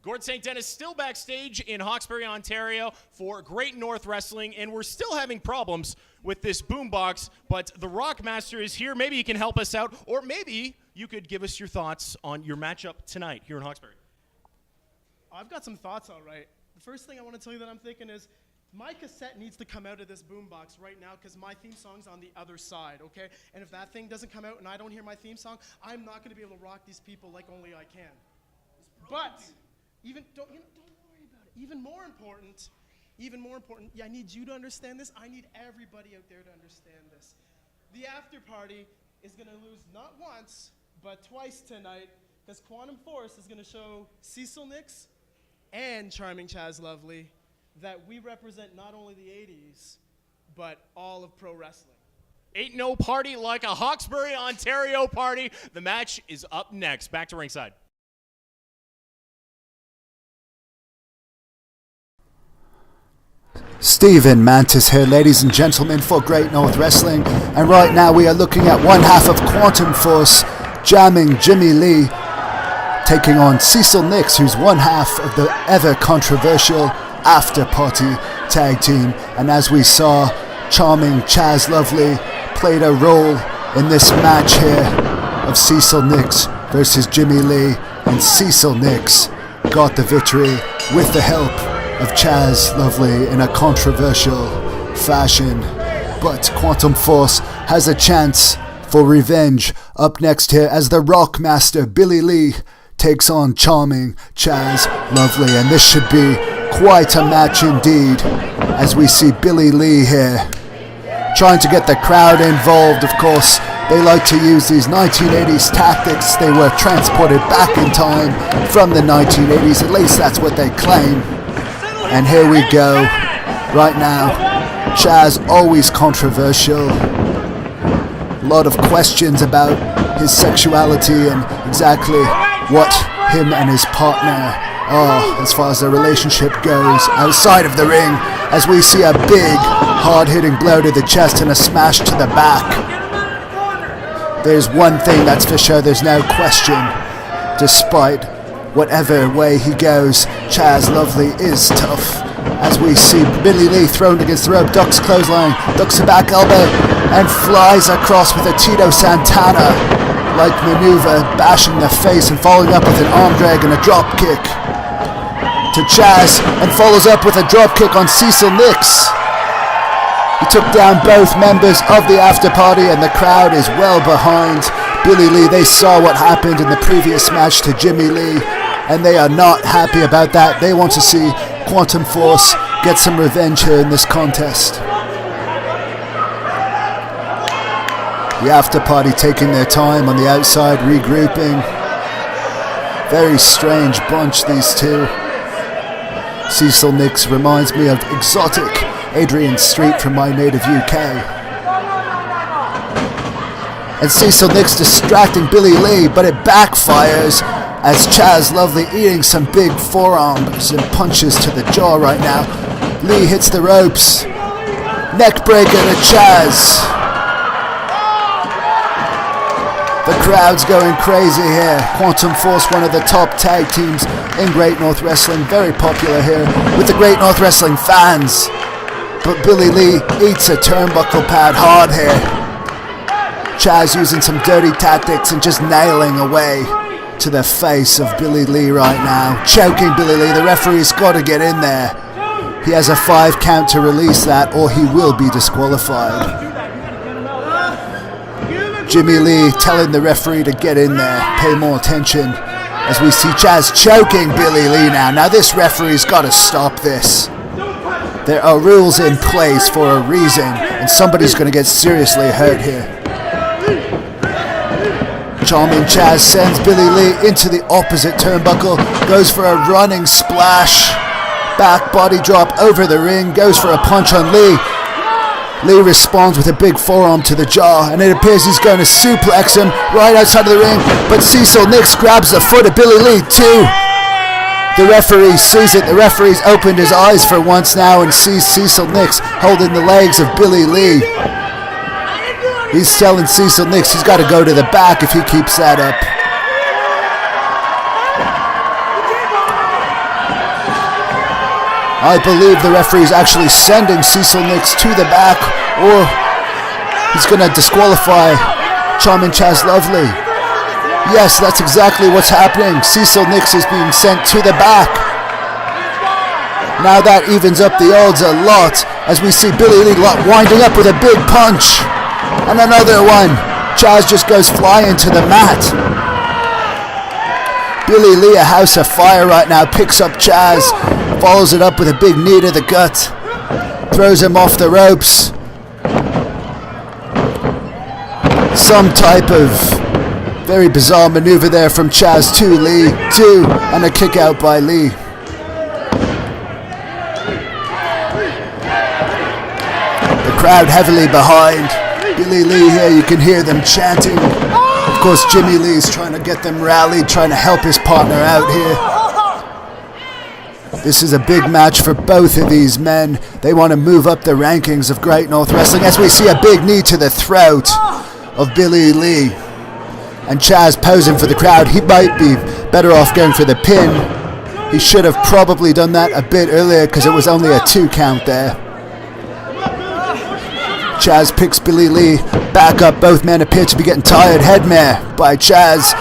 Gord St. Dennis still backstage in Hawkesbury, Ontario for Great North Wrestling, and we're still having problems with this boombox, but the Rockmaster is here. Maybe he can help us out, or maybe you could give us your thoughts on your matchup tonight here in Hawkesbury. I've got some thoughts, all right. The first thing I want to tell you that I'm thinking is my cassette needs to come out of this boombox right now because my theme song's on the other side, okay? And if that thing doesn't come out and I don't hear my theme song, I'm not going to be able to rock these people like only I can. But don't worry about it. Even more important, yeah, I need you to understand this. I need everybody out there to understand this. The after party is going to lose not once, but twice tonight because Quantum Force is going to show Cecil Nix and charming Chaz Lovely that we represent not only the 80s, but all of pro wrestling. Ain't no party like a Hawkesbury, Ontario party. The match is up next. Back to ringside. Stephen Mantis here, ladies and gentlemen, for Great North Wrestling, and right now we are looking at one half of Quantum Force jamming Jimmy Lee, taking on Cecil Nix, who's one half of the ever controversial After Party tag team. And as we saw, charming Chaz Lovely played a role in this match here of Cecil Nix versus Jimmy Lee, and Cecil Nix got the victory with the help of Chaz Lovely in a controversial fashion. But Quantum Force has a chance for revenge up next here as the Rockmaster Billy Lee takes on charming Chaz Lovely, and this should be quite a match indeed as we see Billy Lee here trying to get the crowd involved. Of course, they like to use these 1980s tactics. They were transported back in time from the 1980s, at least that's what they claim. And here we go, right now. Chaz, always controversial. A lot of questions about his sexuality and exactly what him and his partner are as far as their relationship goes outside of the ring, as we see a big, hard-hitting blow to the chest and a smash to the back. There's one thing that's for sure, there's no question. Despite whatever way he goes, Chaz Lovely is tough. As we see Billy Lee thrown against the rope, ducks clothesline, ducks a back elbow, and flies across with a Tito Santana-like maneuver, bashing the face and following up with an arm drag and a drop kick to Chaz, and follows up with a drop kick on Cecil Nix. He took down both members of the after party, and the crowd is well behind Billy Lee. They saw what happened in the previous match to Jimmy Lee, and they are not happy about that. They want to see Quantum Force get some revenge here in this contest. The after party taking their time on the outside, regrouping. Very strange bunch, these two. Cecil Nix reminds me of exotic Adrian Street from my native UK. And Cecil Nix distracting Billy Lee, but it backfires as Chaz Lovely eating some big forearms and punches to the jaw right now. Lee hits the ropes. Neck breaker to Chaz. The crowd's going crazy here. Quantum Force, one of the top tag teams in Great North Wrestling, very popular here with the Great North Wrestling fans. But Billy Lee eats a turnbuckle pad hard here. Chaz using some dirty tactics and just nailing away to the face of Billy Lee right now. Choking Billy Lee. The referee's got to get in there. He has a 5 count to release that, or he will be disqualified. Jimmy Lee telling the referee to get in there, pay more attention, as we see Chaz choking Billy Lee now. Now this referee's got to stop this. There are rules in place for a reason, and somebody's going to get seriously hurt here. Charming Chaz sends Billy Lee into the opposite turnbuckle, goes for a running splash, back body drop over the ring, goes for a punch on Lee. Lee responds with a big forearm to the jaw, and it appears he's going to suplex him right outside of the ring, but Cecil Nix grabs the foot of Billy Lee too. The referee sees it. The referee's opened his eyes for once now and sees Cecil Nix holding the legs of Billy Lee. He's telling Cecil Nix he's got to go to the back if he keeps that up. I believe the referee is actually sending Cecil Nix to the back, or he's going to disqualify Charming Chaz Lovely. Yes, that's exactly what's happening. Cecil Nix is being sent to the back. Now that evens up the odds a lot as we see Billy Lee winding up with a big punch. And another one. Chaz just goes flying to the mat. Billy Lee, a house of fire right now, picks up Chaz, follows it up with a big knee to the gut, throws him off the ropes. Some type of very bizarre maneuver there from Chaz to Lee, and a kick out by Lee. The crowd heavily behind Billy Lee here, you can hear them chanting. Of course, Jimmy Lee's trying to get them rallied, trying to help his partner out here. This is a big match for both of these men. They want to move up the rankings of Great North Wrestling as we see a big knee to the throat of Billy Lee. And Chaz posing for the crowd. He might be better off going for the pin. He should have probably done that a bit earlier because it was only a 2 count there. Chaz picks Billy Lee back up. Both men appear to be getting tired. Headmare by Chaz,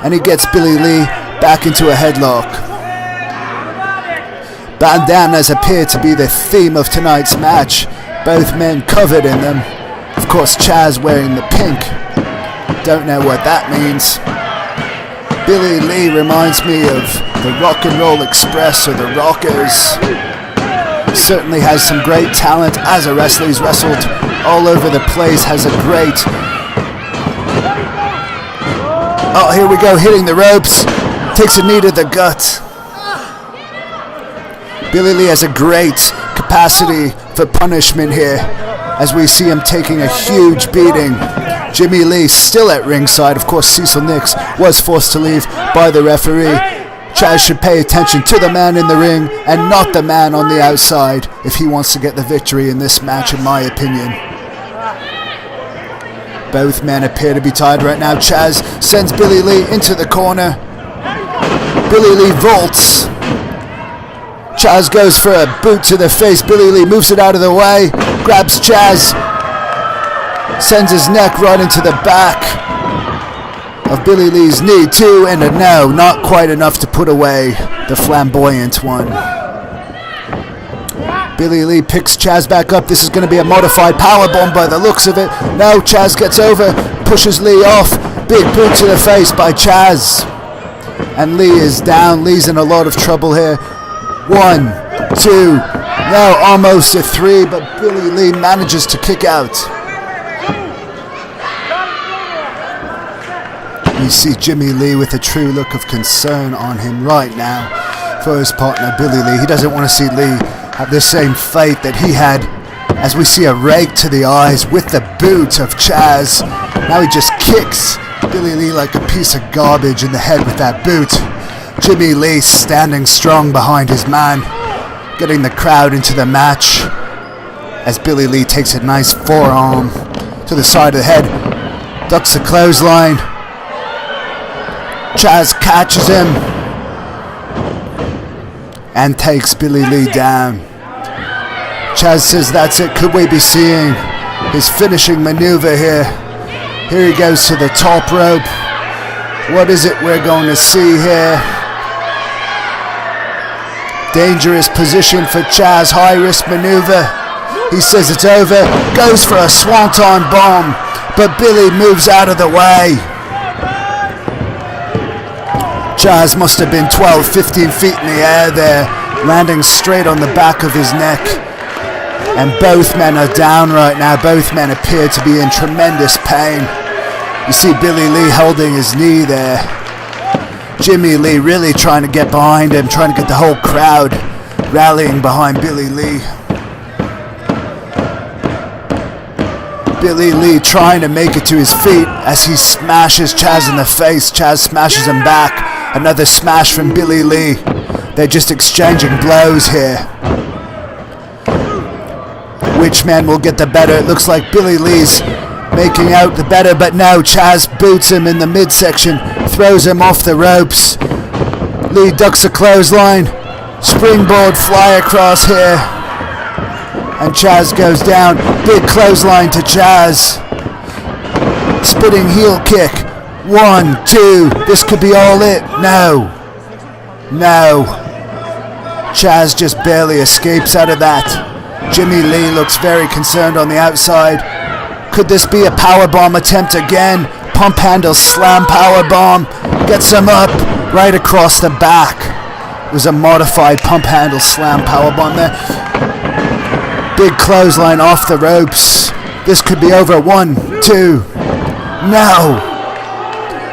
and he gets Billy Lee back into a headlock. Bandanas appear to be the theme of tonight's match. Both men covered in them. Of course, Chaz wearing the pink. Don't know what that means. Billy Lee reminds me of the Rock and Roll Express or the Rockers. Certainly has some great talent as a wrestler. He's wrestled all over the place, has a great... Oh, here we go, hitting the ropes. Takes a knee to the gut. Billy Lee has a great capacity for punishment here as we see him taking a huge beating. Jimmy Lee still at ringside. Of course, Cecil Nix was forced to leave by the referee. Chaz should pay attention to the man in the ring and not the man on the outside if he wants to get the victory in this match, in my opinion. Both men appear to be tired right now. Chaz sends Billy Lee into the corner. Billy Lee vaults. Chaz goes for a boot to the face. Billy Lee moves it out of the way, grabs Chaz, sends his neck right into the back of Billy Lee's knee, too, and a no, not quite enough to put away the flamboyant one. Billy Lee picks Chaz back up. This is going to be a modified powerbomb by the looks of it. No, Chaz gets over, pushes Lee off. Big boot to the face by Chaz. And Lee is down. Lee's in a lot of trouble here. 1, 2, now almost a 3, but Billy Lee manages to kick out. You see Jimmy Lee with a true look of concern on him right now for his partner Billy Lee. He doesn't want to see Lee have the same fate that he had, as we see a rake to the eyes with the boot of Chaz. Now he just kicks Billy Lee like a piece of garbage in the head with that boot. Jimmy Lee standing strong behind his man, getting the crowd into the match as Billy Lee takes a nice forearm to the side of the head, ducks the clothesline. Chaz catches him and takes Billy Lee down. Chaz says, that's it. Could we be seeing his finishing maneuver here? Here he goes to the top rope. What is it we're going to see here? Dangerous position for Chaz. High risk maneuver. He says it's over. Goes for a swanton bomb, but Billy moves out of the way. Chaz must have been 12, 15 feet in the air there, landing straight on the back of his neck. And both men are down right now. Both men appear to be in tremendous pain. You see Billy Lee holding his knee there. Jimmy Lee really trying to get behind him, trying to get the whole crowd rallying behind Billy Lee. Billy Lee trying to make it to his feet as he smashes Chaz in the face. Chaz smashes him back. Another smash from Billy Lee. They're just exchanging blows here. Which man will get the better? It looks like Billy Lee's making out the better, but no, Chaz boots him in the midsection, throws him off the ropes. Lee ducks a clothesline, Springboard fly across here. And Chaz goes down. Big clothesline to Chaz. Spinning heel kick. 1, 2. This could be all it. No. No. Chaz just barely escapes out of that. Jimmy Lee looks very concerned on the outside. Could this be a powerbomb attempt again? Pump handle slam powerbomb. Gets him up right across the back. It was a modified pump handle slam powerbomb there. Big clothesline off the ropes. This could be over. 1, 2. No.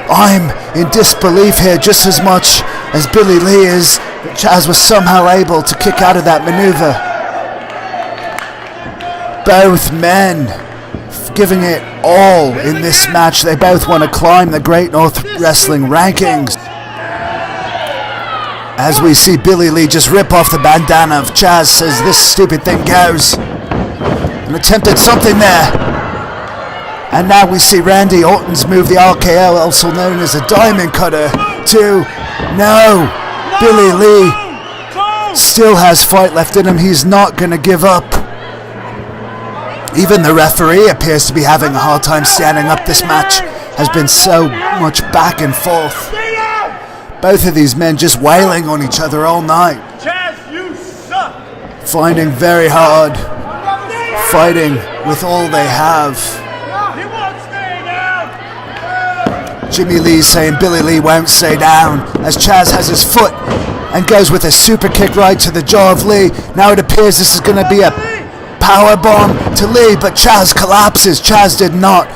I'm in disbelief here just as much as Billy Lee is. Chaz was somehow able to kick out of that maneuver. Both men giving it all in this match. They both want to climb the Great North Wrestling rankings. As we see Billy Lee just rip off the bandana of Chaz, says this stupid thing goes. And attempted something there. And now we see Randy Orton's move, the RKO, also known as a diamond cutter. 2. No. Billy Lee still has fight left in him. He's not going to give up. Even the referee appears to be having a hard time standing up. This match has been so much back and forth. Both of these men just wailing on each other all night. Chaz, you suck. Finding very hard. Fighting with all they have. He won't stay down. Jimmy Lee saying Billy Lee won't stay down as Chaz has his foot and goes with a super kick right to the jaw of Lee. Now it appears this is going to be a power bomb to Lee, but Chaz collapses. Chaz did not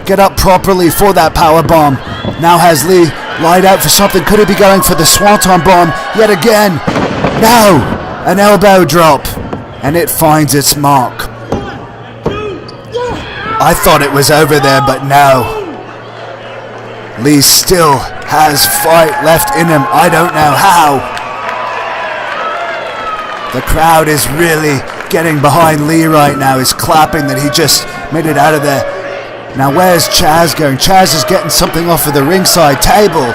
get up properly for that power bomb. Now has Lee lied out for something. Could he be going for the swanton bomb yet again? No! An elbow drop, and it finds its mark. I thought it was over there, but no. Lee still has fight left in him. I don't know how. The crowd is really getting behind Lee right now. He's clapping that he just made it out of there. Now where's Chaz going? Chaz is getting something off of the ringside table.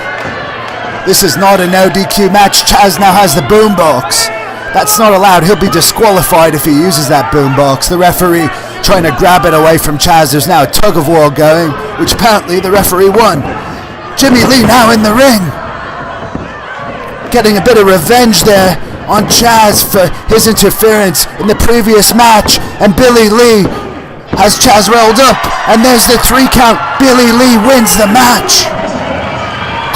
This is not a no DQ match. Chaz now has the boombox. That's not allowed. He'll be disqualified if he uses that boombox. The referee trying to grab it away from Chaz. There's now a tug of war going, which apparently the referee won. Jimmy Lee now in the ring. Getting a bit of revenge there on Chaz for his interference in the previous match. And Billy Lee has Chaz rolled up. And there's the 3 count. Billy Lee wins the match.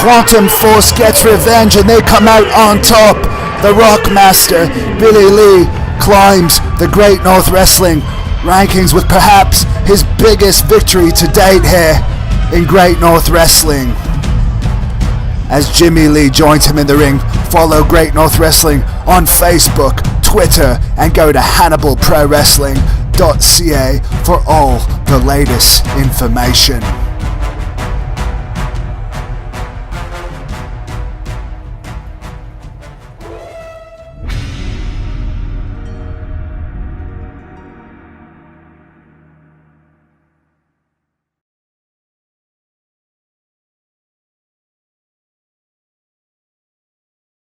Quantum Force gets revenge and they come out on top. The Rockmaster, Billy Lee, climbs the Great North Wrestling rankings with perhaps his biggest victory to date here in Great North Wrestling. As Jimmy Lee joins him in the ring, follow Great North Wrestling on Facebook, Twitter, and go to HannibalProWrestling.ca for all the latest information.